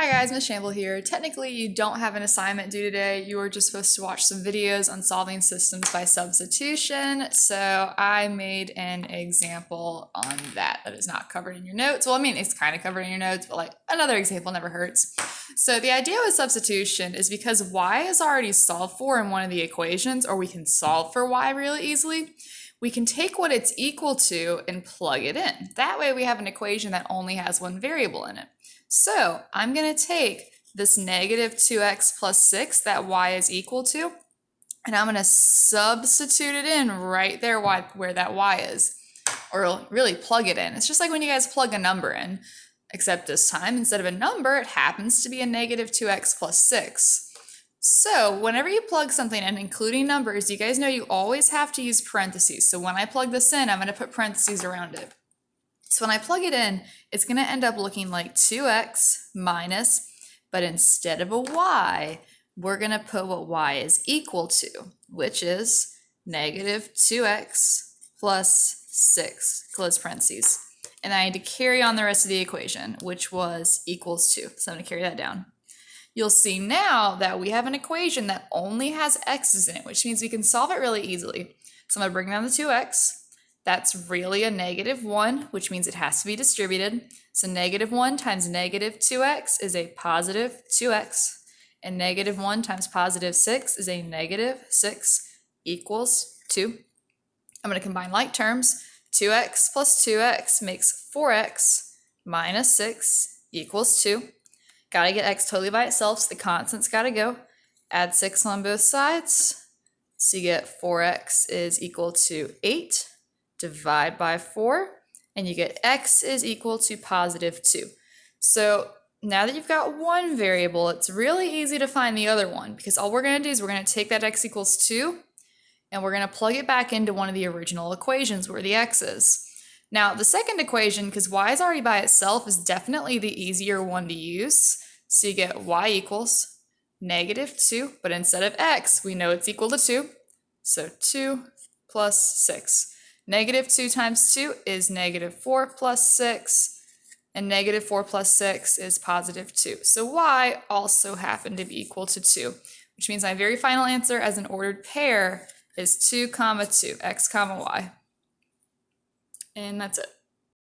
Hi guys, Miss Shamble here. Technically, you don't have an assignment due today. You were just supposed to watch some videos on solving systems by substitution. So I made an example on that is not covered in your notes. Well, I mean, it's kind of covered in your notes, but like another example never hurts. So the idea with substitution is because y is already solved for in one of the equations, or we can solve for y really easily. We can take what it's equal to and plug it in. That way we have an equation that only has one variable in it. So I'm going to take this negative 2x plus 6 that y is equal to, and I'm going to substitute it in right there where that y is, or really plug it in. It's just like when you guys plug a number in, except this time, instead of a number, it happens to be a negative 2x plus 6. So whenever you plug something in, including numbers, you guys know you always have to use parentheses. So when I plug this in, I'm going to put parentheses around it. So when I plug it in, it's going to end up looking like 2x minus, but instead of a y, we're going to put what y is equal to, which is negative 2x plus 6, close parentheses. And I need to carry on the rest of the equation, which was equals 2. So I'm going to carry that down. You'll see now that we have an equation that only has x's in it, which means we can solve it really easily. So I'm going to bring down the 2x. That's really a negative 1, which means it has to be distributed. So negative 1 times negative 2x is a positive 2x. And negative 1 times positive 6 is a negative 6 equals 2. I'm going to combine like terms. 2x plus 2x makes 4x minus 6 equals 2. Got to get x totally by itself, so the constant's got to go. Add 6 on both sides. So you get 4x is equal to 8. Divide by 4, and you get x is equal to positive 2. So now that you've got one variable, it's really easy to find the other one, because all we're going to do is we're going to take that x equals 2, and we're going to plug it back into one of the original equations where the x is. Now, the second equation, because y is already by itself, is definitely the easier one to use. So you get y equals negative 2, but instead of x, we know it's equal to 2. So 2 plus 6. Negative 2 times 2 is negative 4 plus 6, and negative 4 plus 6 is positive 2. So y also happened to be equal to 2, which means my very final answer as an ordered pair is 2, 2, x, y. And that's it.